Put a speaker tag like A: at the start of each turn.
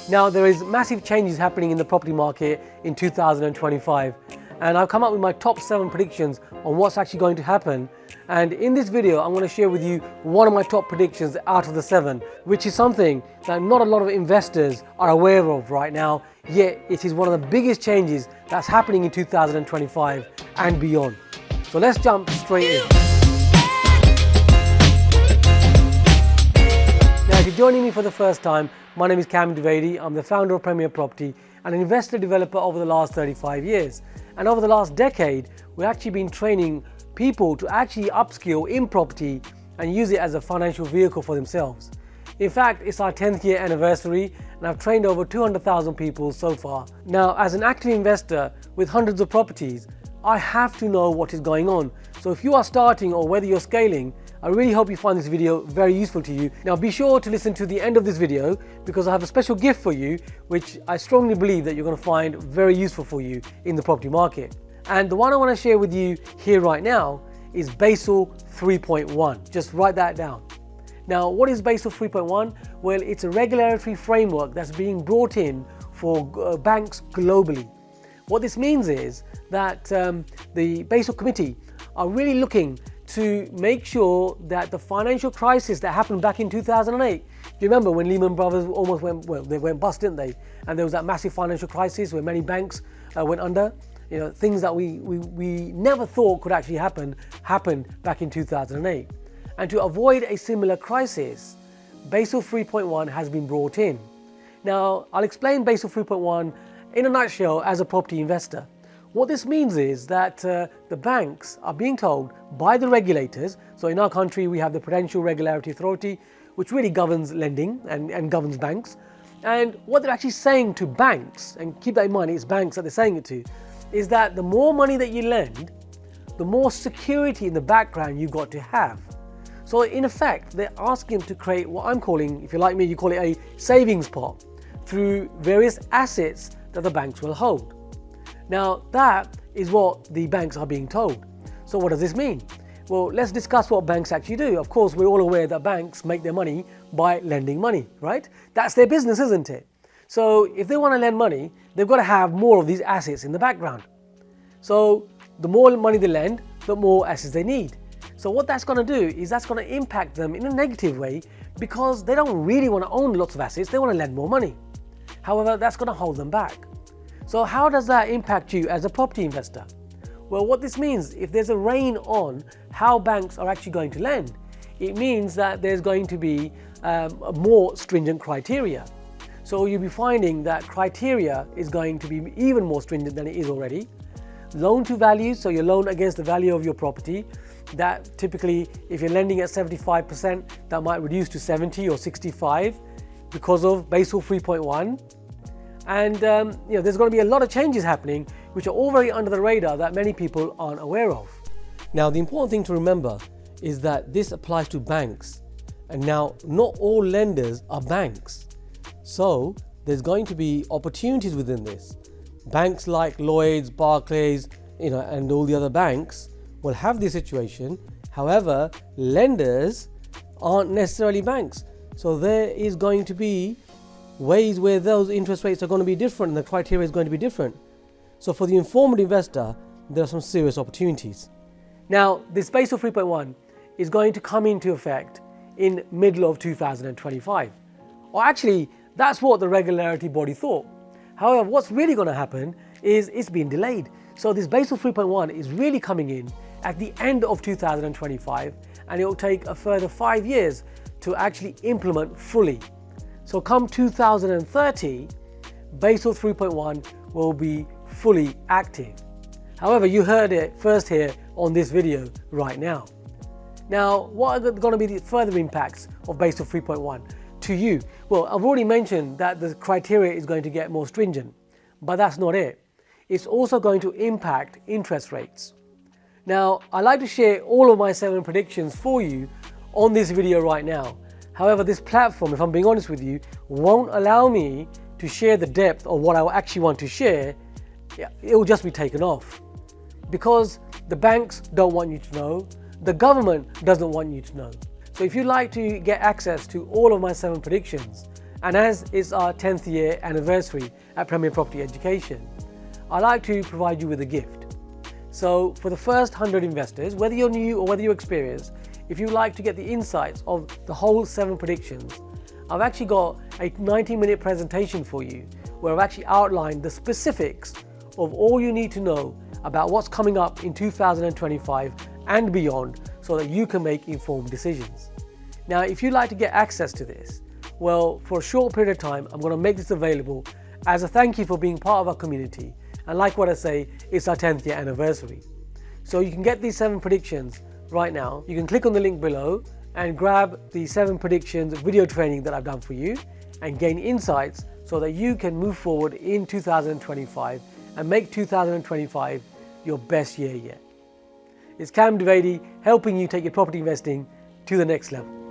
A: Now, there is massive changes happening in the property market in 2025, and I've come up with my top 7 predictions on what's actually going to happen. And in this video, I'm going to share with you one of my top predictions out of the 7, which is something that not a lot of investors are aware of right now, yet it is one of the biggest changes that's happening in 2025 and beyond. So let's jump straight in. Now, if you're joining me for the first time, my name is Cam Dwivedi. I'm the founder of Premier Property and an investor developer over the last 35 years. And over the last decade, we've actually been training people to actually upskill in property and use it as a financial vehicle for themselves. In fact, it's our 10th year anniversary and I've trained over 200,000 people so far. Now, as an active investor with hundreds of properties, I have to know what is going on. So if you are starting or whether you're scaling, I really hope you find this video very useful to you. Now be sure to listen to the end of this video because I have a special gift for you, which I strongly believe that you're going to find very useful for you in the property market. And the one I want to share with you here right now is Basil 3.1. Just write that down. Now, what is Basil 3.1? Well, it's a regulatory framework that's being brought in for banks globally. What this means is that the Basil Committee are really looking to make sure that the financial crisis that happened back in 2008, do you remember when Lehman Brothers almost went, well, they went bust, didn't they? And there was that massive financial crisis where many banks went under. You know, things that we never thought could actually happen, happened back in 2008. And to avoid a similar crisis, Basil 3.1 has been brought in. Now, I'll explain Basil 3.1 in a nutshell as a property investor. What this means is that the banks are being told by the regulators, so in our country we have the Prudential Regulatory Authority, which really governs lending and governs banks. And what they're actually saying to banks, and keep that in mind, it's banks that they're saying it to, is that the more money that you lend, the more security in the background you've got to have. So in effect, they're asking them to create what I'm calling, if you're like me, you call it a savings pot through various assets that the banks will hold. Now, that is what the banks are being told. So what does this mean? Well, let's discuss what banks actually do. Of course, we're all aware that banks make their money by lending money, right? That's their business, isn't it? So if they want to lend money, they've got to have more of these assets in the background. So the more money they lend, the more assets they need. So what that's going to do is that's going to impact them in a negative way because they don't really want to own lots of assets, they want to lend more money. However, that's going to hold them back. So how does that impact you as a property investor? Well, what this means, if there's a rein on how banks are actually going to lend, it means that there's going to be a more stringent criteria. So you'll be finding that criteria is going to be even more stringent than it is already. Loan to value, so your loan against the value of your property, that typically if you're lending at 75%, that might reduce to 70 or 65 because of Basil 3.1. And there's going to be a lot of changes happening which are all very under the radar that many people aren't aware of. Now, the important thing to remember is that this applies to banks, and now not all lenders are banks. So there's going to be opportunities within this. Banks like Lloyds, Barclays, and all the other banks will have this situation. However, lenders aren't necessarily banks. So there is going to be ways where those interest rates are going to be different and the criteria is going to be different. So for the informed investor, there are some serious opportunities. Now, this Basil 3.1 is going to come into effect in middle of 2025. Or actually, that's what the regulatory body thought. However, what's really going to happen is it's been delayed. So this Basil 3.1 is really coming in at the end of 2025 and it will take a further 5 years to actually implement fully. So come 2030, Basil 3.1 will be fully active. However, you heard it first here on this video right now. Now, what are going to be the further impacts of Basil 3.1 to you? Well, I've already mentioned that the criteria is going to get more stringent, but that's not it. It's also going to impact interest rates. Now, I like to share all of my 7 predictions for you on this video right now. However, this platform, if I'm being honest with you, won't allow me to share the depth of what I actually want to share. It will just be taken off because the banks don't want you to know, the government doesn't want you to know. So if you'd like to get access to all of my 7 predictions And as it's our 10th year anniversary at Premier Property Education, I'd like to provide you with a gift. So for the first 100 investors, whether you're new or whether you're experienced, if you'd like to get the insights of the whole 7 predictions, I've actually got a 90-minute presentation for you where I've actually outlined the specifics of all you need to know about what's coming up in 2025 and beyond so that you can make informed decisions. Now, if you'd like to get access to this, well, for a short period of time, I'm going to make this available as a thank you for being part of our community. And like what I say, it's our 10th year anniversary. So you can get these 7 predictions right now. You can click on the link below and grab the 7 predictions video training that I've done for you and gain insights so that you can move forward in 2025 and make 2025 your best year yet. It's Cam Dwivedi helping you take your property investing to the next level.